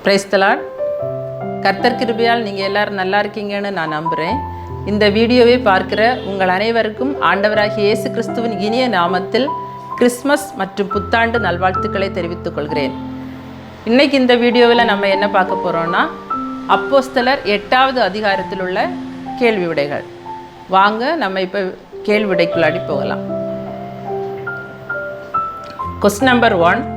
Praise the Lord. கர்த்தர் கிருபையால் நீங்கள் எல்லாரும் நல்லா இருக்கீங்கன்னு நான் நம்புகிறேன். இந்த வீடியோவை பார்க்கிற உங்கள் அனைவருக்கும் ஆண்டவராகிய இயேசு கிறிஸ்துவின் இனிய நாமத்தில் கிறிஸ்மஸ் மற்றும் புத்தாண்டு நல்வாழ்த்துக்களை தெரிவித்துக் கொள்கிறேன். இன்றைக்கி இந்த வீடியோவில் நம்ம என்ன பார்க்க போகிறோன்னா, அப்போஸ்தலர் 8வது அதிகாரத்தில் உள்ள கேள்வி விடைகள். வாங்க நம்ம இப்போ கேள்வி விடைக்குள்ளாடி போகலாம். கொஸ்டின் நம்பர் 1,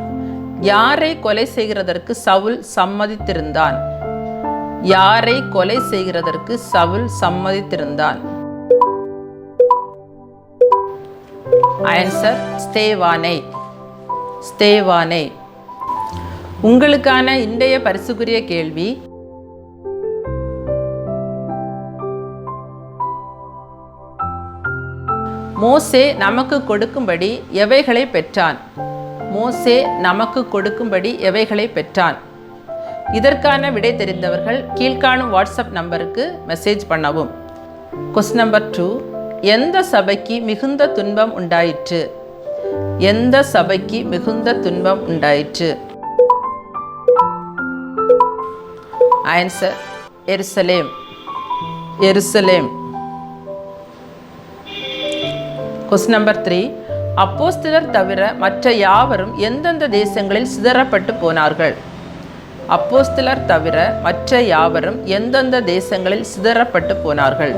யாரை கொலை செய்கிறதற்கு சவுல் சம்மதித்திருந்தான்? யாரை கொலை செய்கிறதற்கு சவுல் சம்மதித்திருந்தான்? ஆன்சர் ஸ்தேவானை. ஸ்தேவானை. உங்களுக்கான இன்றைய பரிசுக்குரிய கேள்வி, மோசே நமக்கு கொடுக்கும்படி எவைகளை பெற்றான்? மோசே நமக்கு கொடுக்கும்படி எவைகளை பெற்றான்? இதற்கான விடை தெரிந்தவர்கள் கீழ்காணும் வாட்ஸ்அப் நம்பருக்கு மெசேஜ் பண்ணவும். கொஸ்டின் நம்பர் 2, எந்த சபைக்கு மிகுந்த துன்பம் உண்டாயிற்று? எந்த சபைக்கு மிகுந்த துன்பம் உண்டாயிற்று? ஆன்சர் எருசலேம். எருசலேம். கொஸ்டின் நம்பர் 3, அப்போஸ்தலர் தவிர மற்ற யாவரும் எந்தெந்த தேசங்களில் சிதறப்பட்டு போனார்கள்? அப்போஸ்தலர் தவிர மற்ற யாவரும் எந்தெந்த தேசங்களில் சிதறப்பட்டு போனார்கள்?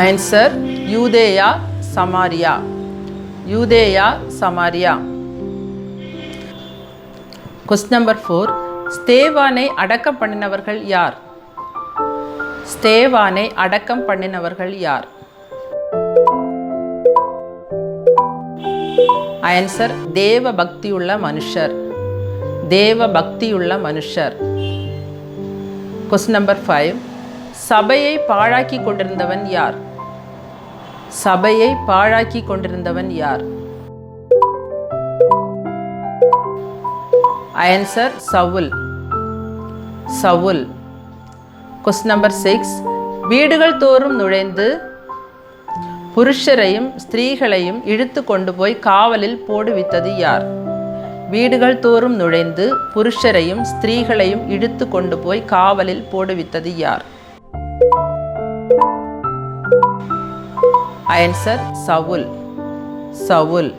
ஆன்சர் யூதேயா, சமாரியா. யூதேயா, சமாரியா. கொஸ்டின் நம்பர் 4, ஸ்தேவானை அடக்கம் பண்ணினவர்கள் யார்? ஸ்தேவானை அடக்கம் பண்ணினவர்கள் யார்? ஆன்சர் தேவ பக்தியுள்ள மனுஷர். தேவ பக்தியுள்ள மனுஷர். கொஸ்டின் நம்பர் 5, சபையை பாழாக்கி கொண்டிருந்தவன் யார்? சபையை பாழாக்கி கொண்டிருந்தவன் யார்? Answer Saul. Saul. Question number 6, வீடுகள் தோறும் நுழைந்து புருஷரையும் ஸ்திரீகளையும் இழுத்து கொண்டு போய் காவலில் போடுவித்தது யார்? வீடுகள் தோறும் நுழைந்து புருஷரையும் ஸ்திரீகளையும் இழுத்து கொண்டு போய் காவலில் போடுவித்தது யார்? Answer Saul. Saul.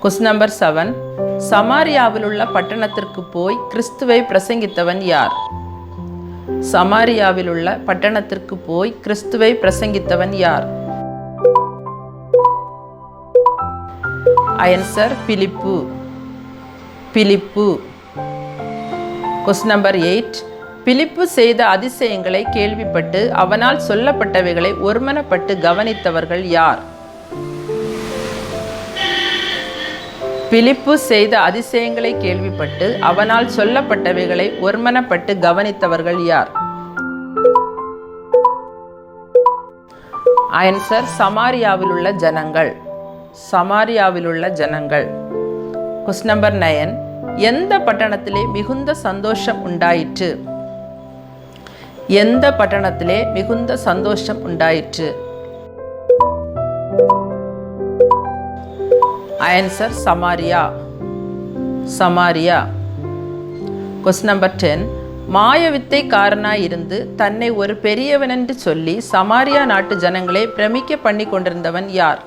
Question number 7, சமாரியாவில் உள்ள பட்டணத்திற்கு போய் கிறிஸ்துவை பிரசங்கித்தவன் யார்? சமாரியாவில் உள்ள பட்டணத்திற்கு போய் கிறிஸ்துவை பிரசங்கித்தவன் யார்? Answer Philip. Philip. Question number 8, பிலிப்பு செய்த அதிசயங்களை கேள்விப்பட்டு அவனால் சொல்லப்பட்டவைகளை ஒருமனப்பட்டு கவனித்தவர்கள் யார்? பிலிப்பு செய்த அதிசயங்களை கேள்விப்பட்டு அவனால் சொல்லப்பட்டவைகளை ஒருமனப்பட்டு கவனித்தவர்கள் யார்? ஆன்சர் சமாரியாவில் உள்ள ஜனங்கள். சமாரியாவில் உள்ள ஜனங்கள். கொஸ்டின் நம்பர் 9, எந்த பட்டணத்திலே மிகுந்த சந்தோஷம் உண்டாயிற்று? எந்த பட்டணத்திலே மிகுந்த சந்தோஷம் உண்டாயிற்று? Answer Samaria. Samaria. Question number 10, மாயவித்தைக்காரனாய் இருந்து தன்னை ஒரு பெரியவனென்று சொல்லி சமாரியா நாட்டு ஜனங்களை பிரமிக்க பண்ணி கொண்டிருந்தவன் யார்?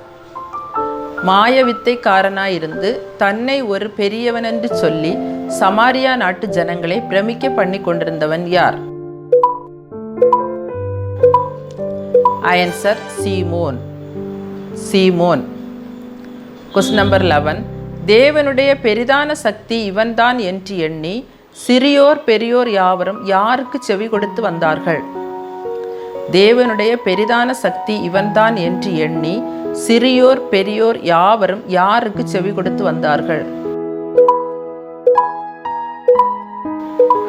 மாயவித்தைக்காரனாய் இருந்து தன்னை ஒரு பெரியவனென்று சொல்லி சமாரியா நாட்டு ஜனங்களை பிரமிக்க பண்ணி கொண்டிருந்தவன் யார்? ஆன்சர் சீமோன். சீமோன். கொஸ்டின் நம்பர் 11, தேவனுடைய பெரிதான சக்தி இவன்தான் என்று எண்ணி சிறியோர் பெரியோர் யாவரும் யாருக்கு செவி கொடுத்து வந்தார்கள்? தேவனுடைய பெரிதான சக்தி இவன்தான் என்று எண்ணி சிறியோர் பெரியோர் யாவரும் யாருக்கு செவி கொடுத்து வந்தார்கள்?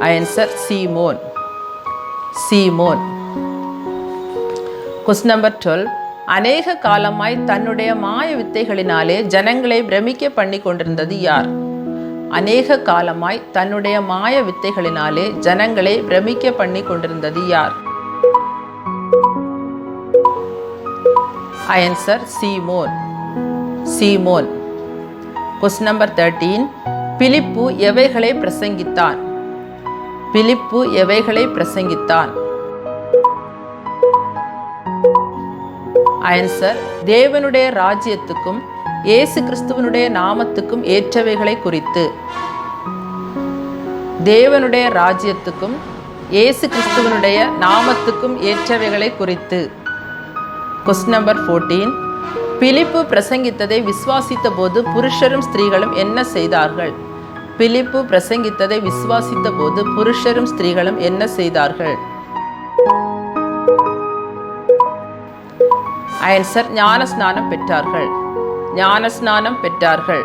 ஆன்சர் சீமோன். சீமோன். கொஸ்டின் நம்பர் 12, அநேக காலமாய் தன்னுடைய மாய வித்தைகளினாலே ஜனங்களை பிரமிக்க பண்ணி கொண்டிருந்தது யார்? அநேக காலமாய் தன்னுடைய மாய வித்தைகளினாலே ஜனங்களை பிரமிக்க பண்ணி கொண்டிருந்தது யார்? ஆன்சர் சீமோன். சீமோன். Question number 13. பிலிப்பு எவைகளை பிரசங்கித்தான்? பிலிப்பு எவைகளை பிரசங்கித்தான்? ஆன்சர், தேவனுடைய ராஜ்யத்துக்கும் இயேசு கிறிஸ்துவனுடைய நாமத்துக்கும் ஏற்றவைகளை குறித்து. தேவனுடைய ராஜ்யத்துக்கும் இயேசு கிறிஸ்துவனுடைய நாமத்துக்கும் ஏற்றவைகளை குறித்து. Question number 14. பிலிப்பு பிரசங்கித்ததை விசுவாசித்த போது புருஷரும் ஸ்திரீகளும் என்ன செய்தார்கள்? பிலிப்பு பிரசங்கித்ததை விசுவாசித்த போது புருஷரும் ஸ்திரீகளும் என்ன செய்தார்கள்? ஆன்சர், ஞானஸ்நானம் பெற்றார்கள். ஞானஸ்நானம் பெற்றார்கள்.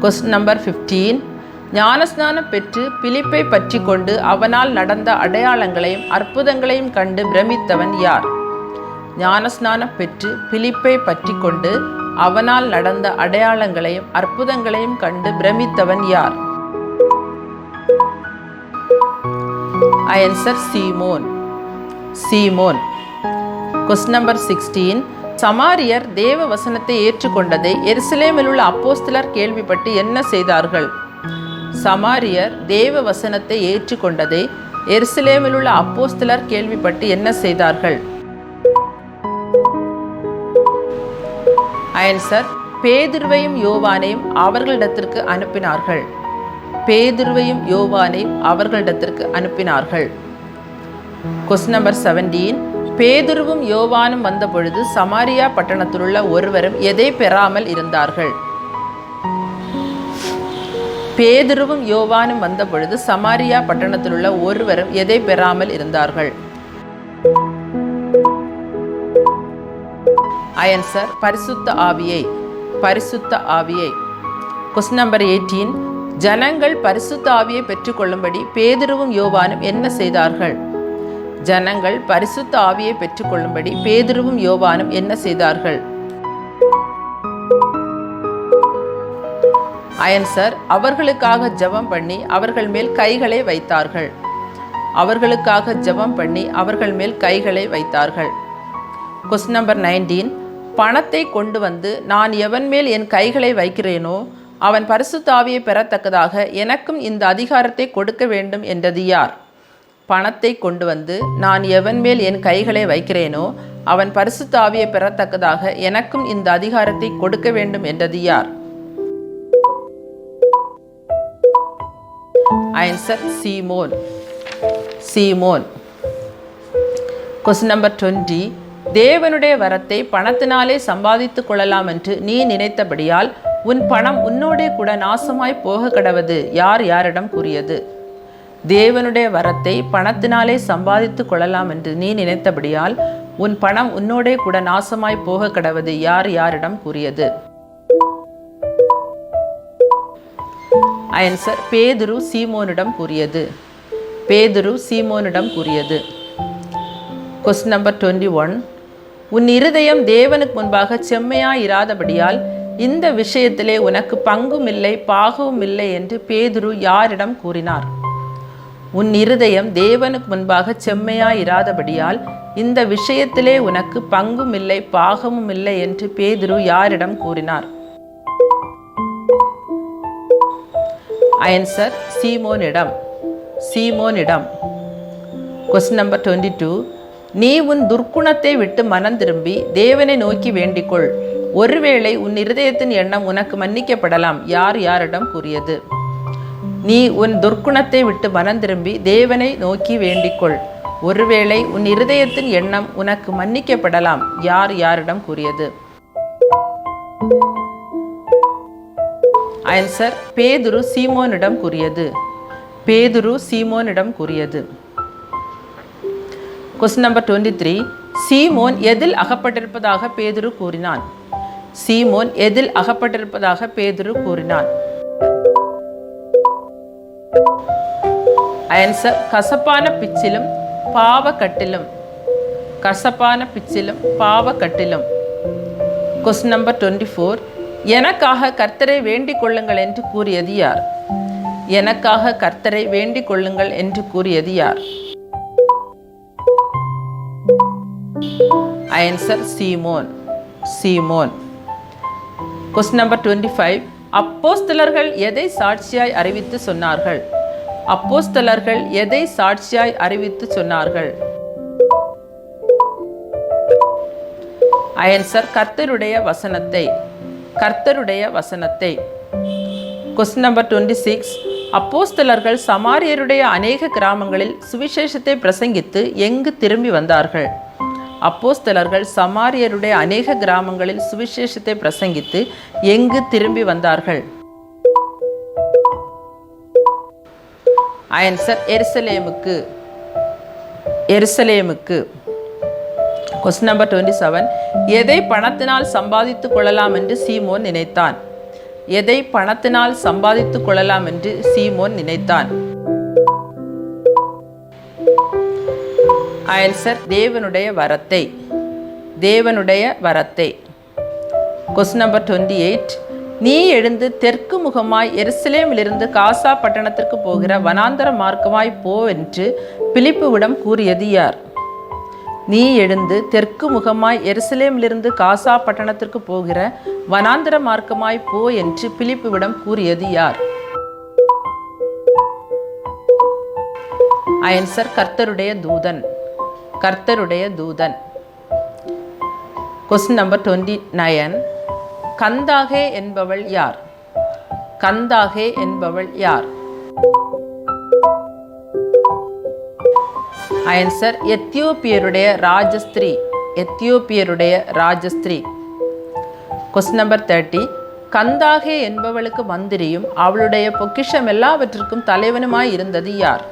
Question number 15. ஞானஸ்நானம் பெற்று பிலிப்பை பற்றி கொண்டு அவனால் நடந்த அடையாளங்களையும் அற்புதங்களையும் கண்டு பிரமித்தவன் யார்? ஞானஸ்நானம் பெற்று பிலிப்பை பற்றி கொண்டு அவனால் நடந்த அடையாளங்களையும் அற்புதங்களையும் கண்டு பிரமித்தவன் யார்? ஆன்சர், சீமோன். சீமோன். Question number 16. சமாரியர் தேவ வசனத்தை ஏற்றுக்கொண்டதை எருசலேமில் உள்ள அப்போஸ்தலர் கேள்விப்பட்டு என்ன செய்தார்கள்? சமாரியர் தேவ வசனத்தை ஏற்றுக்கொண்டதை எருசலேமில் உள்ள அப்போஸ்தலர் கேள்விப்பட்டு என்ன செய்தார்கள்? ஆன்சர், பேதுருவையும் யோவானையும் அவர்களிடத்திற்கு அனுப்பினார்கள். பேதுருவையும் யோவானையும் அவர்களிடத்திற்கு அனுப்பினார்கள். Question number 17. பேதுருவும் யோவானும் வந்தபொழுது சமாரியா பட்டணத்திலுள்ள ஒருவரும் எதை பெறாமல் இருந்தார்கள்? பேதுருவும் யோவானும் வந்தபொழுது சமாரியா பட்டணத்திலுள்ள ஒருவரும் எதை பெறாமல் இருந்தார்கள்? ஆன்சர், பரிசுத்த ஆவியை. பரிசுத்த ஆவியை. Question number 18. ஜனங்கள் பரிசுத்த ஆவியை பெற்றுக்கொள்ளும்படி பேதுருவும் யோவானும் என்ன செய்தார்கள்? ஜனங்கள் பரிசுத்த ஆவியை பெற்றுக்கொள்ளும்படி பேதுருவும் யோவானும் என்ன செய்தார்கள்? ஆன்சர், அவர்களுக்காக ஜெபம் பண்ணி அவர்கள் மேல் கைகளை வைத்தார்கள். அவர்களுக்காக ஜெபம் பண்ணி அவர்கள் மேல் கைகளை வைத்தார்கள். Question number 19. பணத்தை கொண்டு வந்து நான் எவன் மேல் என் கைகளை வைக்கிறேனோ அவன் பரிசுத்த ஆவியை பெறத்தக்கதாக எனக்கும் இந்த அதிகாரத்தை கொடுக்க வேண்டும் என்றது யார்? பணத்தை கொண்டு வந்து நான் எவன் மேல் என் கைகளை வைக்கிறேனோ அவன் பரிசுத்த ஆவியை பெறத்தக்கதாக எனக்கும் இந்த அதிகாரத்தை கொடுக்க வேண்டும் என்றது யார்? ஆன்சர், சீமோன். சீமோன். Question number 20. தேவனுடைய வரத்தை பணத்தினாலே சம்பாதித்துக் கொள்ளலாம் என்று நீ நினைத்தபடியால் உன் பணம் உன்னோடே கூட நாசமாய் போக கடவது யார் யாரிடம் கூறியது? தேவனுடைய வரத்தை பணத்தினாலே சம்பாதித்துக் கொள்ளலாம் என்று நீ நினைத்தபடியால் உன் பணம் உன்னோடே கூட நாசமாய் போக கடவது யார் யாரிடம் கூறியது? ஆன்சர், பேதுரு சீமோனிடம் கூறியது. பேதுரு சீமோனிடம் கூறியது. Question number 21. உன் இருதயம் தேவனுக்கு முன்பாக செம்மையாயிராதபடியால் இந்த விஷயத்திலே உனக்கு பங்கும் இல்லை பாகவும் இல்லை என்று பேதுரு யாரிடம் கூறினார்? உன் இருதயம் தேவனுக்கு முன்பாக செம்மையாயிராதபடியால் இந்த விஷயத்திலே உனக்கு பங்கும் இல்லை பாகமும் இல்லை என்று பேதுரு யாரிடம் கூறினார்? ஆன்சர், சீமோனிடம். சீமோனிடம். Question number 22. நீ உன் துர்க்குணத்தை விட்டு மனம் திரும்பி தேவனை நோக்கி வேண்டிக்கொள், ஒருவேளை உன் இருதயத்தின் எண்ணம் உனக்கு மன்னிக்கப்படலாம் யார் யாரிடம் கூறியது? நீ உன் துர்க்குணத்தை விட்டு மனம் திரும்பி தேவனை நோக்கி வேண்டிக்கொள், ஒருவேளை உன் இருதயத்தின் எண்ணம் உனக்கு மன்னிக்கப்படலாம் யார் யாரிடம் கூறியது? ஆன்சர், பேதுரு சீமோனிடம் கூறியது. பேதுரு சீமோனிடம் கூறியது. Question number 23. சீமோன் எதில் அகப்பட்டிருப்பதாக பேதுரு கூறினான்? சீமோன் எதில் அகப்பட்டிருப்பதாக பேதுரு கூறினான்? ஆன்சர், கசப்பான பிச்சிலும் பாவக்கட்டிலும். கசப்பான பிச்சிலும் பாவக்கட்டிலும். Question number 24. எனக்காக கர்த்தரை வேண்டிக் கொள்ளுங்கள் என்று கூறியது யார்? எனக்காக கர்த்தரை வேண்டிக் கொள்ளுங்கள் என்று கூறியது யார்? ஆன்சர், சீமோன். சீமோன். Question number 25. அப்போஸ்தலர்கள் எதை சாட்சியாய் அறிவித்து சொன்னார்கள்? அப்போஸ்தலர்கள் எதை சாட்சியாய் அறிவித்து சொன்னார்கள்? ஆன்சர் கர்த்தருடைய வசனத்தை. கர்த்தருடைய வசனத்தை. Question number 26. அப்போஸ்தலர்கள் சமாரியருடைய அநேக கிராமங்களில் சுவிசேஷத்தை பிரசங்கித்து எங்கு திரும்பி வந்தார்கள்? அப்போஸ்தலர்கள் சமாரியருடைய அநேக கிராமங்களில் சுவிசேஷத்தை பிரசங்கித்து எங்கு திரும்பி வந்தார்கள்? ஆன்சர் எருசலேமுக்கு. எருசலேமுக்கு. Question number 27. எதை பணத்தினால் சம்பாதித்துக் கொள்ளலாம் என்று சீமோன் நினைத்தான்? எதை பணத்தினால் சம்பாதித்துக் கொள்ளலாம் என்று சீமோன் நினைத்தான்? ஆன்சர் தேவனுடைய வரத்தை. தேவனுடைய வரத்தை. Question number 28. நீ எழுந்து தெற்கு முகமாய் எருசலேமிலிருந்து காசா பட்டணத்திற்கு போகிற வனாந்தர மார்க்கமாய் போ என்று பிலிப்புவிடம் கூறியது யார்? நீ எழுந்து தெற்கு முகமாய் எருசலேமிலிருந்து காசா பட்டணத்திற்கு போகிற வனாந்தர மார்க்கமாய் போ என்று பிலிப்புவிடம் கூறியது யார்? ஆன்சர் கர்த்தருடைய தூதன். கர்த்தருடைய தூதன். Question number 29. கந்தாகே என்பவள் யார்? கந்தாகே என்பவள் யார்? ஆன்சர் எத்தியோப்பியருடைய ராஜஸ்திரீ. எத்தியோப்பியருடைய ராஜஸ்திரீ. Question number 30. கந்தாகே என்பவளுக்கு மந்திரியும் அவளுடைய பொக்கிஷம் எல்லாவற்றிற்கும் தலைவனுமாய் இருந்தது யார்?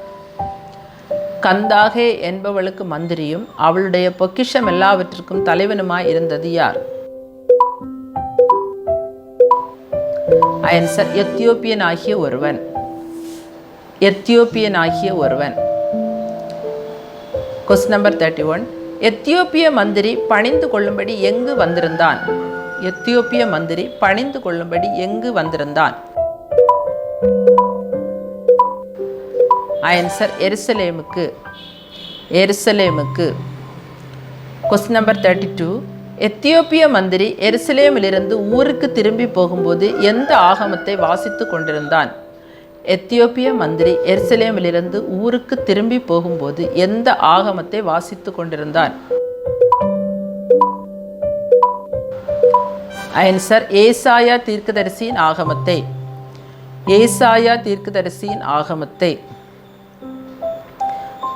கந்தாகே என்பவளுக்கு மந்திரியும் அவளுடைய பொக்கிஷம் எல்லாவற்றிற்கும் தலைவனுமாய் இருந்தது யார்? ஆன்சர் எத்தியோப்பியன் ஆகிய ஒருவன். எத்தியோப்பியன் ஆகிய ஒருவன். Question number 31. எத்தியோப்பிய மந்திரி பணிந்து கொள்ளும்படி எங்கு வந்திருந்தான்? எத்தியோப்பிய மந்திரி பணிந்து கொள்ளும்படி எங்கு வந்திருந்தான்? ஆன்சர் எருசலேமுக்கு. எருசலேமுக்கு. Question number 32. எத்தியோப்பிய மந்திரி எருசலேமிலிருந்து ஊருக்கு திரும்பி போகும்போது எந்த ஆகமத்தை வாசித்து கொண்டிருந்தான்? எத்தியோப்பிய மந்திரி எருசலேமிலிருந்து ஊருக்கு திரும்பி போகும்போது எந்த ஆகமத்தை வாசித்து கொண்டிருந்தான்? ஆன்சர் ஏசாயா தீர்க்கதரிசியின் ஆகமத்தை. ஏசாயா தீர்க்கதரிசியின் ஆகமத்தை.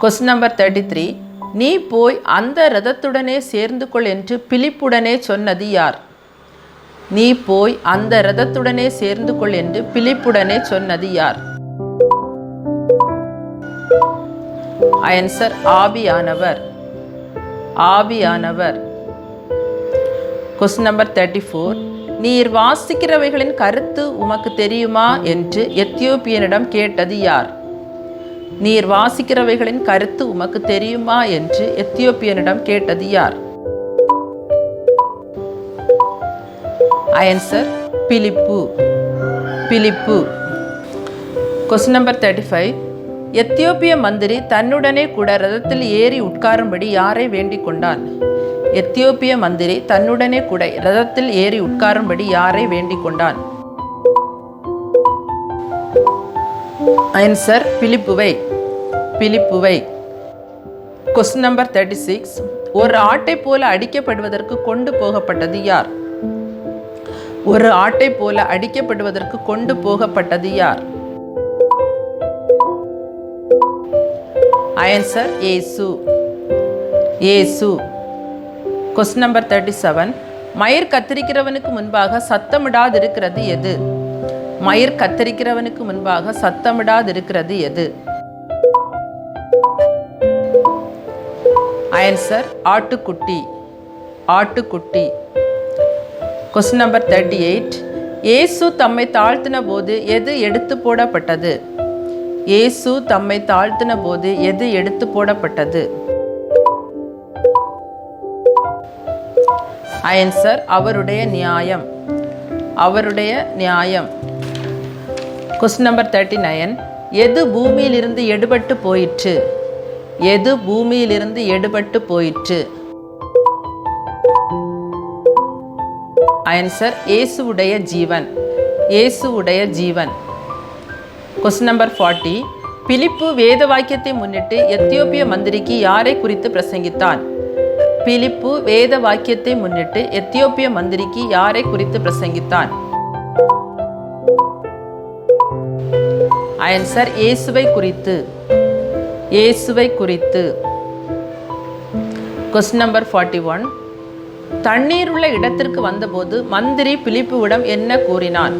Question number 33. நீ போய் அந்த இரதத்துடனே சேர்ந்து கொள் என்று பிலிப்புடனே சொன்னது யார்? நீ போய் அந்த இரதத்துடனே சேர்ந்து கொள் என்று பிலிப்புடனே சொன்னது யார்? ஆன்சர் ஆவியானவர். ஆவியானவர். Question number 34. நீர் வாசிக்கிறவைகளின் கருத்து உமக்கு தெரியுமா என்று எத்தியோப்பியனிடம் கேட்டது யார்? நீர் வாசிக்கிறவைகளின் கருத்து உமக்கு தெரியுமா என்று எத்தியோப்பியனிடம் கேட்டது யார்? Answer Philip. Philip. Question number 35. எத்தியோப்பிய மந்திரி தன்னுடனே கூட ரதத்தில் ஏறி உட்காரும்படி யாரை வேண்டிக் கொண்டான்? எத்தியோப்பிய மந்திரி தன்னுடனே கூட ரதத்தில் ஏறி உட்காரும்படி யாரை வேண்டிக் கொண்டான்? ஆன்சர் பிலிப்புவை. பிலிப்புவை. Question number 36. ஒரு ஆட்டை போல அடிக்கப்படுவதற்கு கொண்டு போகப்பட்டது யார்? ஒரு ஆட்டை போல அடிக்கப்படுவதற்கு கொண்டு போகப்பட்டது யார்? ஆன்சர் இயேசு. இயேசு. Question number 37. மயிர் கத்தரிக்கிறவனுக்கு முன்பாக சத்தமிடாதிருக்கிறது எது? மயிர் கத்தரிக்கிறவனுக்கு முன்பாக சத்தமிடாதிருக்கிறது எது? ஆன்சர் ஆட்டுக்குட்டி. ஆட்டுக்குட்டி. Question number 38. இயேசு தம்மை தாழ்த்தின போது எது எடுத்து போடப்பட்டது? இயேசு தம்மை தாழ்த்தின போது எது எடுத்து போடப்பட்டது? ஆன்சர் அவருடைய நியாயம். அவருடைய நியாயம். Question number 39. எது பூமியிலிருந்து எடுபட்டு போயிற்று? எது பூமியிலிருந்து எடுபட்டு போயிற்று? ஆன்சர் இயேசுவுடைய ஜீவன். இயேசுவுடைய ஜீவன். Question number 40. பிலிப்பு வேத வாக்கியத்தை முன்னிட்டு எத்தியோப்பிய மந்திரிக்கு யாரை குறித்து பிரசங்கித்தான்? பிலிப்பு வேத வாக்கியத்தை முன்னிட்டு எத்தியோப்பிய மந்திரிக்கு யாரை குறித்து பிரசங்கித்தான்? ஆன்சர் இயேசுவை குறித்து. இயேசுவை குறித்து. Question number 41. தண்ணீர் உள்ள இடத்திற்கு வந்தபோது மந்திரி பிலிப்புவிடம் என்ன கூறினான்?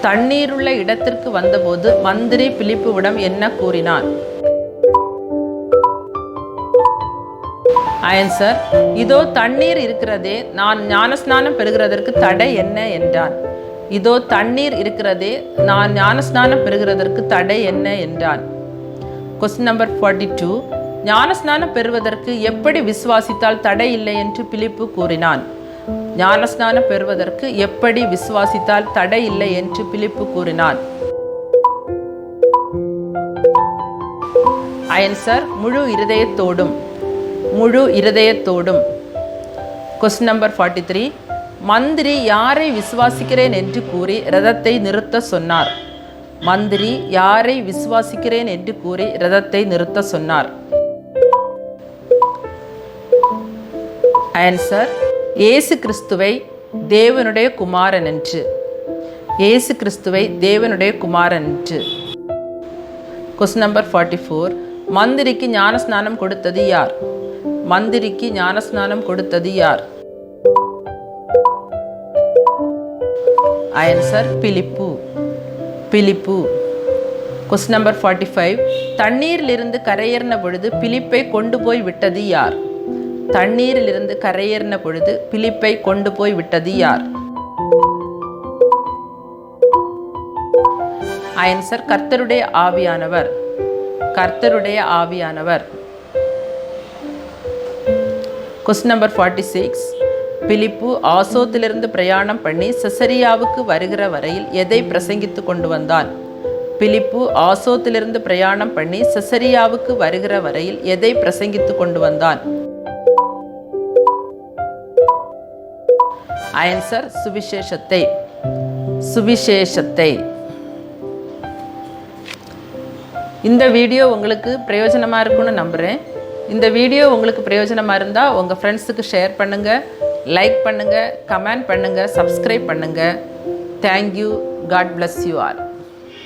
தண்ணீர் உள்ள இடத்திற்கு வந்தபோது மந்திரி பிலிப்புவிடம் என்ன கூறினான்? ஆன்சர் இதோ தண்ணீர் இருக்கிறதே, நான் ஞானஸ்நானம் பெறுகிறதற்கு தடை என்ன என்றான். இதோ தண்ணீர் இருக்கிறதே, நான் ஞானஸ்நானம் பெறுகிறதற்கு தடை என்ன என்றான். Question number 42. ஞானஸ்நானம் பெறுவதற்கு எப்படி விசுவாசித்தால் தடை இல்லை என்று பிலிப்பு கூறினான்? ஞானஸ்நானம் பெறுவதற்கு எப்படி விசுவாசித்தால் தடை இல்லை என்று பிலிப்பு கூறினான்? ஆன்சர் முழு இருதயத்தோடும். முழு இருதயத்தோடும். Question number 43. மந்திரி யாரை விசுவாசிக்கிறேன் என்று கூறி ரதத்தை நிறுத்த சொன்னார்? மந்திரி யாரை விசுவாசிக்கிறேன் என்று கூறி ரதத்தை நிறுத்த சொன்னார்? ஆன்சர் இயேசு கிறிஸ்துவை தேவனுடைய குமாரன் என்று. இயேசு கிறிஸ்துவை தேவனுடைய குமாரன் என்று. Question number 44. மந்திரிக்கு ஞானஸ்நானம் கொடுத்தது யார்? மந்திரிக்கு ஞானஸ்நானம் கொடுத்தது யார்? Answer Philip. Philip. Question number 45. தண்ணீரிலிருந்து கரையேறின பொழுது பிலிப்பை கொண்டு போய் விட்டது யார்? தண்ணீரிலிருந்து கரையேறின பொழுது பிலிப்பை கொண்டு போய் விட்டது யார்? ஆன்சர் கர்த்தருடைய ஆவியானவர். கர்த்தருடைய ஆவியானவர். Question number 46. பிலிப்பு ஆசோத்திலிருந்து பிரயாணம் பண்ணி செசரியாவுக்கு வருகிற வரையில் எதை பிரசங்கித்து கொண்டு வந்தான்? பிலிப்பு ஆசோத்திலிருந்து பிரயாணம் பண்ணி செசரியாவுக்கு வருகிற வரையில் எதை பிரசங்கித்து கொண்டு வந்தான்? ஆன்சர் சுவிசேஷத்தை. சுவிசேஷத்தை. இந்த வீடியோ உங்களுக்கு பிரயோஜனமாக இருக்கும்னு நம்புகிறேன். இந்த வீடியோ உங்களுக்கு பிரயோஜனமாக இருந்தால் உங்கள் ஃப்ரெண்ட்ஸுக்கு ஷேர் பண்ணுங்கள், லைக் பண்ணுங்கள், கமெண்ட் பண்ணுங்கள், சப்ஸ்கிரைப் பண்ணுங்கள். Thank you. God bless you all.